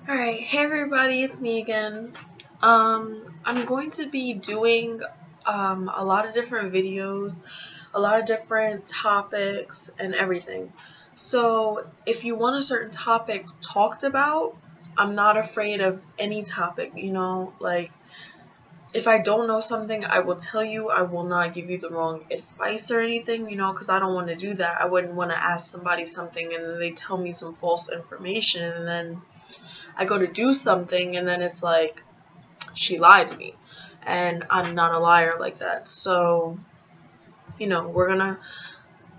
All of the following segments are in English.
Alright, hey everybody, it's me again. I'm going to be doing a lot of different videos, a lot of different topics and everything. So if you want a certain topic talked about, I'm not afraid of any topic, like if I don't know something, I will tell you. I will not give you the wrong advice or anything, because I don't want to do that. I wouldn't want to ask somebody something and then they tell me some false information and then I go to do something and then it's like she lied to me, and I'm not a liar like that. So we're gonna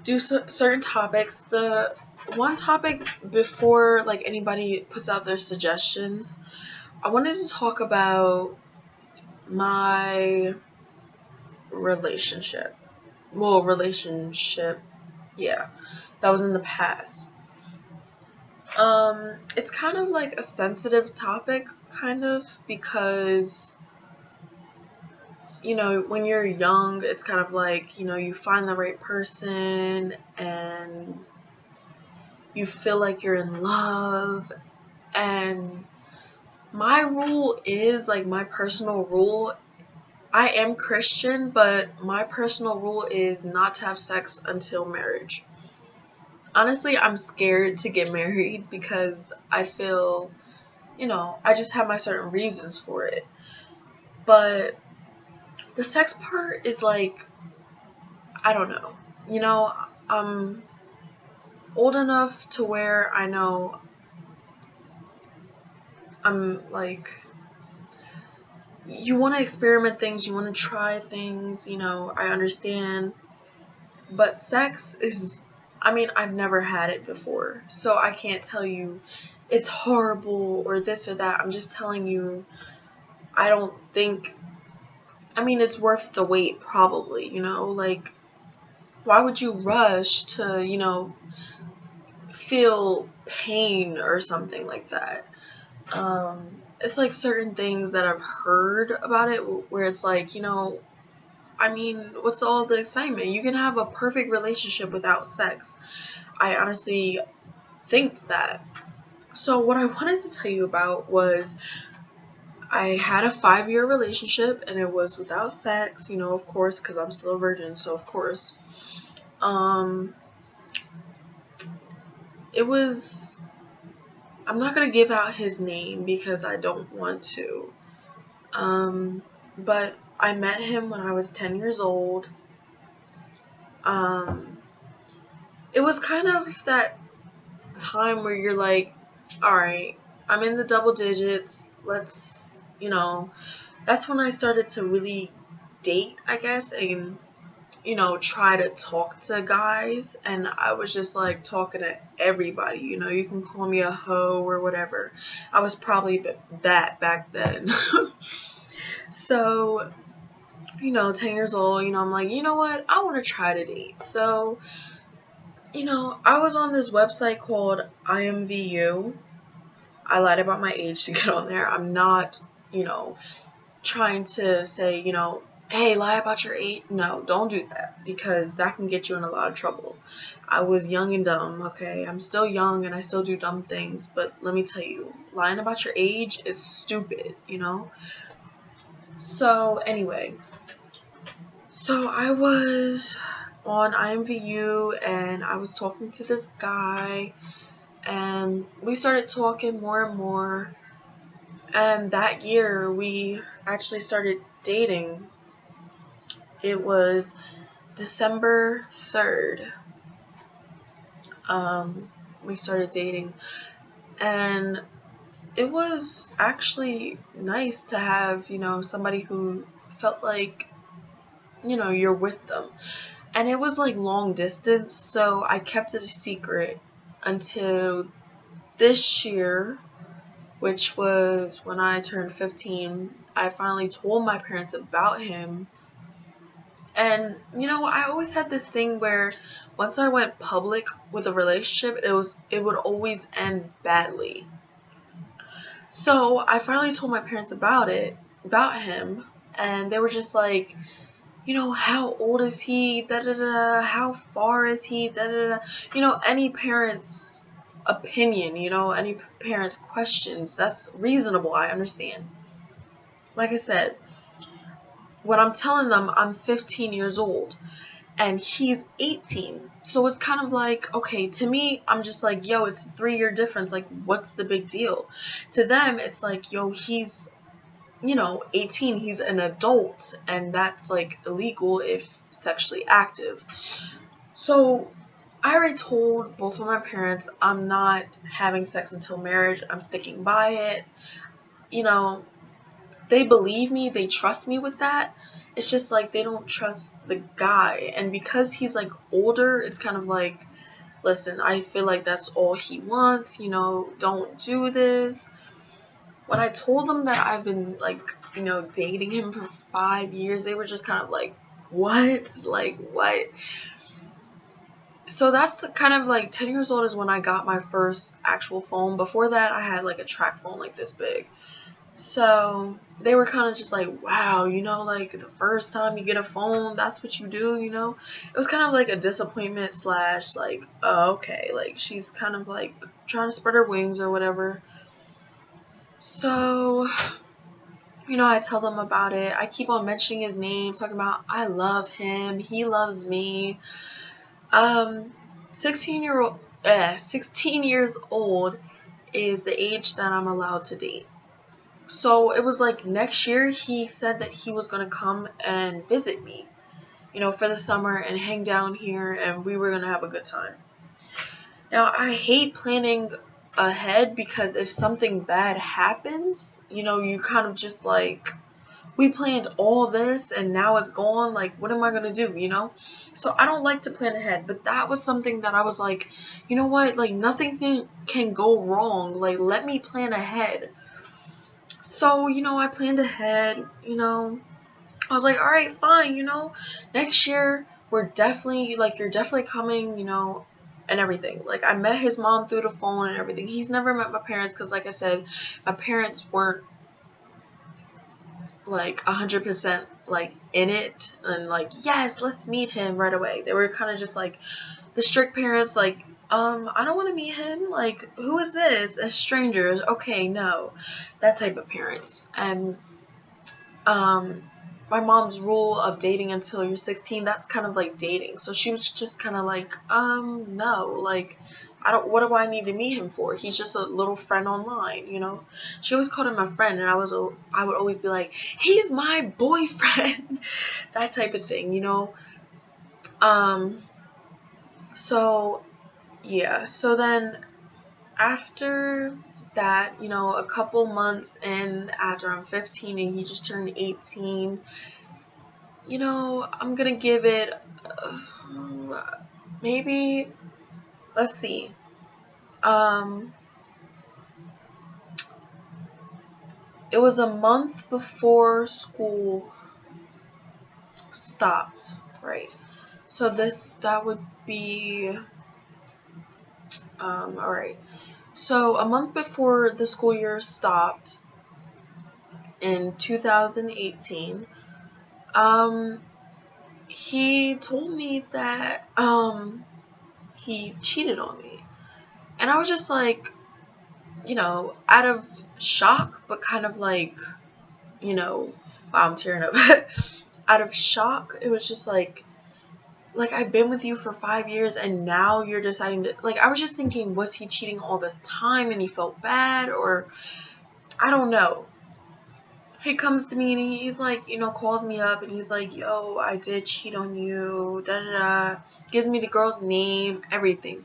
do certain topics. The one topic before like anybody puts out their suggestions, I wanted to talk about my relationship. Well, relationship, yeah, that was in the past. It's kind of like a sensitive topic, kind of, because when you're young, it's kind of like, you find the right person and you feel like you're in love. And my rule is, like, my personal rule, I am Christian, but my personal rule is not to have sex until marriage. Honestly, I'm scared to get married because I feel, I just have my certain reasons for it. But the sex part is like, I don't know. I'm old enough to where I know I'm like, you want to experiment things, you want to try things, I understand. But sex is, I mean, I've never had it before, so I can't tell you it's horrible or this or that. I'm just telling you, I don't think, I mean, it's worth the wait, probably, like, why would you rush to, feel pain or something like that? It's like certain things that I've heard about it where it's like, I mean, what's all the excitement? You can have a perfect relationship without sex. I honestly think that. So what I wanted to tell you about was I had a 5-year relationship and it was without sex, of course, because I'm still a virgin, so of course. Um, it was, I'm not going to give out his name because I don't want to. But I met him when I was 10 years old. Um, it was kind of that time where you're like, all right, I'm in the double digits. Let's, that's when I started to really date, I guess, and, try to talk to guys. And I was just like talking to everybody, you can call me a hoe or whatever. I was probably that back then. So 10 years old, I'm like, you know what? I want to try to date. So, I was on this website called IMVU. I lied about my age to get on there. I'm not, trying to say, hey, lie about your age. No, don't do that because that can get you in a lot of trouble. I was young and dumb, okay? I'm still young and I still do dumb things, but let me tell you, lying about your age is stupid. So, anyway. So I was on IMVU and I was talking to this guy and we started talking more and more, and that year we actually started dating. It was December 3rd. We started dating, and it was actually nice to have, somebody who felt like, you're with them. And it was like long distance, so I kept it a secret until this year, which was when I turned 15. I finally told my parents about him. And I always had this thing where once I went public with a relationship, it would always end badly. So I finally told my parents about him, and they were just like, how old is he? Da da da. How far is he? Da da da. Any parents opinion, you know, any parent's questions. That's reasonable. I understand. Like I said, when I'm telling them I'm 15 years old and he's 18. So it's kind of like, okay, to me, I'm just like, yo, it's a 3-year difference. Like, what's the big deal? To them, it's like, yo, he's, 18. He's an adult, and that's like illegal if sexually active. So I already told both of my parents I'm not having sex until marriage. I'm sticking by it. You know, they believe me, they trust me with that. It's just like they don't trust the guy. And because he's like older, it's kind of like, listen, I feel like that's all he wants, don't do this. When I told them that I've been like, dating him for 5 years, they were just kind of like, what? Like, what? So that's kind of like 10 years old is when I got my first actual phone. Before that, I had like a track phone like this big. So they were kind of just like, wow, like the first time you get a phone, that's what you do, It was kind of like a disappointment / like, oh, okay, like she's kind of like trying to spread her wings or whatever. So, I tell them about it. I keep on mentioning his name, talking about I love him, he loves me. 16 years old is the age that I'm allowed to date. So it was like next year he said that he was going to come and visit me, for the summer and hang down here, and we were going to have a good time. Now, I hate planning ahead because if something bad happens, you kind of just like, we planned all this and now it's gone. Like, what am I going to do, So I don't like to plan ahead, but that was something that I was like, you know what? Like, nothing can go wrong. Like, let me plan ahead. So, I planned ahead, I was like, all right, fine, next year we're definitely, like, you're definitely coming, and everything. Like, I met his mom through the phone and everything. He's never met my parents because, like I said, my parents weren't, like, 100%, like, in it and, like, yes, let's meet him right away. They were kind of just, like, the strict parents, like, I don't want to meet him. Like, who is this? As strangers. Okay, no. That type of parents. And, my mom's rule of dating until you're 16, that's kind of like dating. So she was just kind of like, no, like, what do I need to meet him for? He's just a little friend online, She always called him my friend, and I would always be like, he's my boyfriend. That type of thing, So, yeah. So then after that, a couple months in after I'm 15 and he just turned 18, I'm gonna give it maybe, let's see, it was a month before school stopped, right? So that would be, alright. So a month before the school year stopped in 2018, he told me that, he cheated on me. And I was just like, out of shock, but kind of like, wow, I'm tearing up. Out of shock, it was just like I've been with you for 5 years and now you're deciding to, like, I was just thinking, was he cheating all this time and he felt bad, or I don't know. He comes to me and he's like, calls me up and he's like, yo, I did cheat on you, da da da, gives me the girl's name, everything.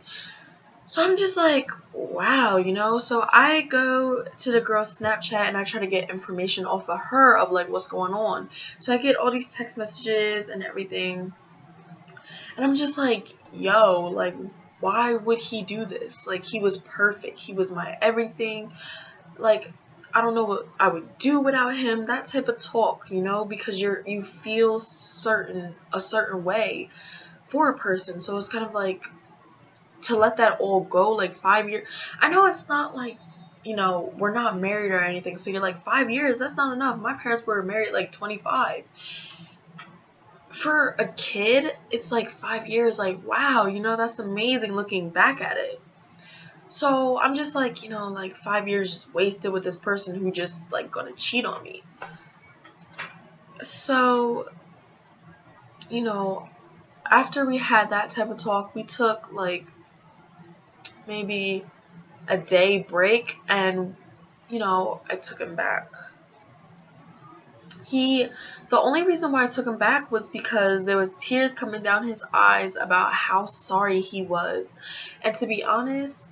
So I'm just like, wow, so I go to the girl's Snapchat and I try to get information off of her of like what's going on. So I get all these text messages and everything. And I'm just like, yo, like, why would he do this? Like, he was perfect. He was my everything. Like, I don't know what I would do without him. That type of talk, because you feel a certain way for a person. So it's kind of like, to let that all go, like 5 years. I know it's not like, we're not married or anything. So you're like, 5 years, that's not enough. My parents were married like 25. For a kid, it's like 5 years, like, wow, that's amazing looking back at it. So I'm just like, 5 years just wasted with this person who just like gonna cheat on me. So, you know, after we had that type of talk, we took like maybe a day break, and I took him back. The only reason why I took him back was because there was tears coming down his eyes about how sorry he was. And to be honest,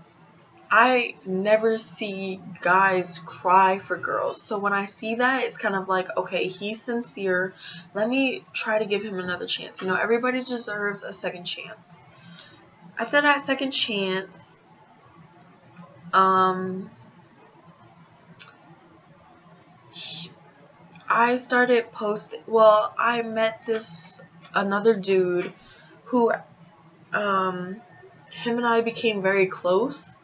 I never see guys cry for girls. So when I see that, it's kind of like, okay, he's sincere. Let me try to give him another chance. Everybody deserves a second chance. After that second chance, I started posting. Well, I met another dude who, him and I became very close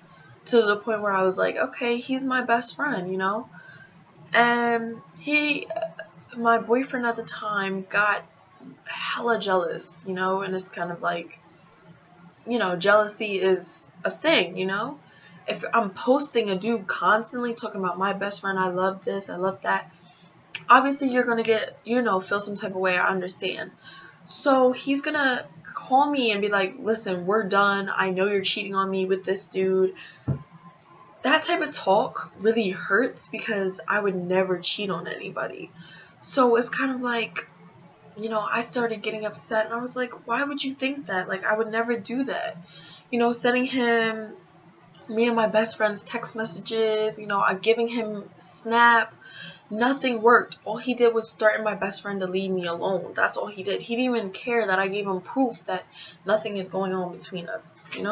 to the point where I was like, okay, he's my best friend, And my boyfriend at the time got hella jealous, and it's kind of like, jealousy is a thing, If I'm posting a dude constantly talking about my best friend, I love this, I love that, obviously you're gonna get, feel some type of way, I understand. So he's gonna call me and be like, listen, we're done. I know you're cheating on me with this dude. That type of talk really hurts because I would never cheat on anybody. So it's kind of like, I started getting upset and I was like, why would you think that? Like, I would never do that. Sending him, me and my best friend's text messages, I'm giving him Snap. Nothing worked. All he did was threaten my best friend to leave me alone. That's all he did. He didn't even care that I gave him proof that nothing is going on between us, And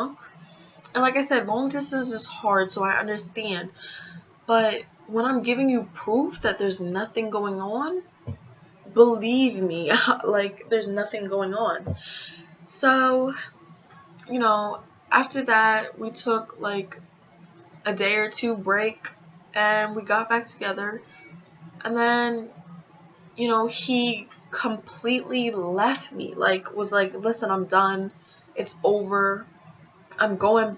like I said, long distance is hard, so I understand. But when I'm giving you proof that there's nothing going on, believe me, like, there's nothing going on. So, after that, we took like a day or two break and we got back together. And then, he completely left me. Like, was like, listen, I'm done. It's over. I'm going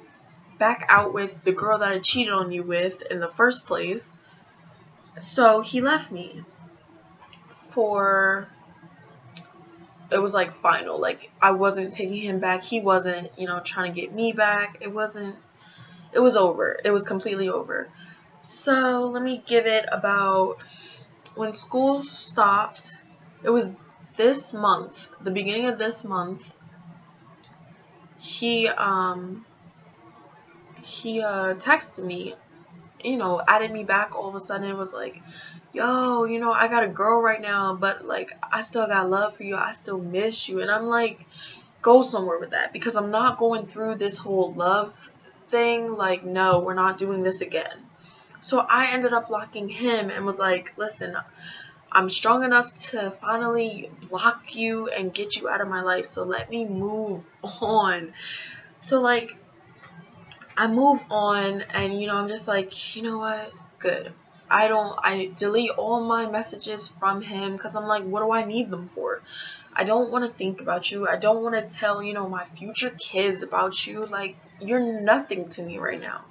back out with the girl that I cheated on you with in the first place. So he left me it was like final. Like, I wasn't taking him back. He wasn't, trying to get me back. It was over. It was completely over. So let me give it about, when school stopped, it was this month, the beginning of this month, he texted me, added me back all of a sudden. It was like, yo, I got a girl right now, but like, I still got love for you. I still miss you. And I'm like, go somewhere with that, because I'm not going through this whole love thing. Like, no, we're not doing this again. So I ended up blocking him and was like, listen, I'm strong enough to finally block you and get you out of my life. So let me move on. So like, I move on, and I'm just like, you know what? Good. I delete all my messages from him because I'm like, what do I need them for? I don't want to think about you. I don't want to tell, my future kids about you. Like, you're nothing to me right now.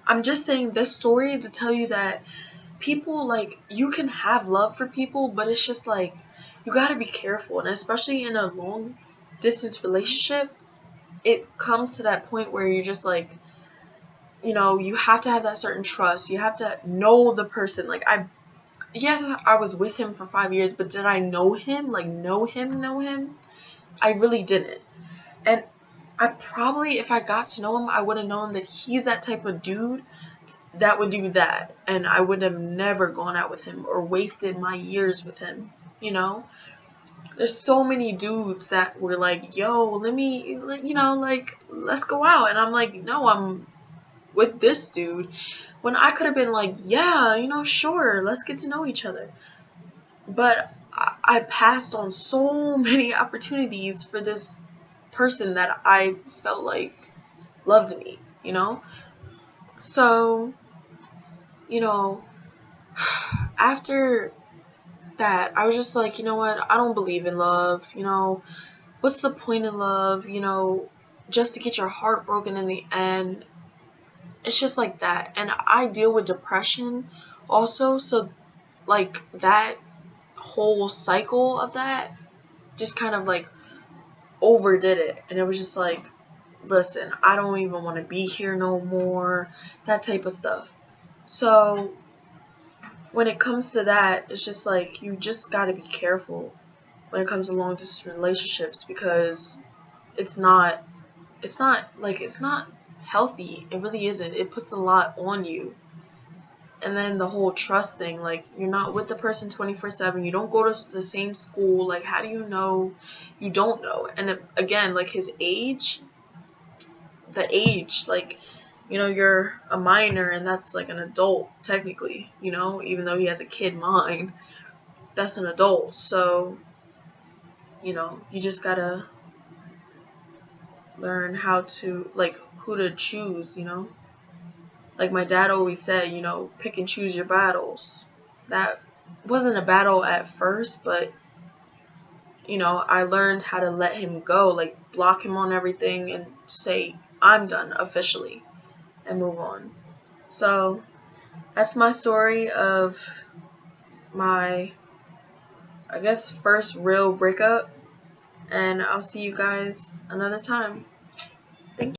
I'm just saying this story to tell you that people, like, you can have love for people, but it's just like, you got to be careful. And especially in a long distance relationship, it comes to that point where you're just like, you have to have that certain trust. You have to know the person. Like, yes, I was with him for 5 years, but did I know him? Like, know him? I really didn't. And I probably, if I got to know him, I would have known that he's that type of dude that would do that. And I would have never gone out with him or wasted my years with him, There's so many dudes that were like, yo, like, let's go out. And I'm like, no, I'm with this dude. When I could have been like, yeah, sure, let's get to know each other. But I passed on so many opportunities for this person that I felt like loved me, So, after that, I was just like, you know what? I don't believe in love. What's the point in love? Just to get your heart broken in the end. it's just like that. And I deal with depression also, so like that whole cycle of that just kind of like overdid it, and it was just like, listen, I don't even want to be here no more, that type of stuff. So when it comes to that, it's just like you just got to be careful when it comes to long distance relationships, because it's not it's not healthy. It really isn't. It puts a lot on you. And then the whole trust thing, like you're not with the person 24/7, you don't go to the same school, like how do you know? You don't know. And again, like his age, the age, like, you know, you're a minor and that's like an adult technically, you know, even though he has a kid mind, that's an adult. So, you know, you just gotta learn how to, like, who to choose, you know. Like my dad always said, you know, pick and choose your battles. That wasn't a battle at first, but, you know, I learned how to let him go, like block him on everything and say, I'm done officially, and move on. So that's my story of my, I guess, first real breakup. And I'll see you guys another time.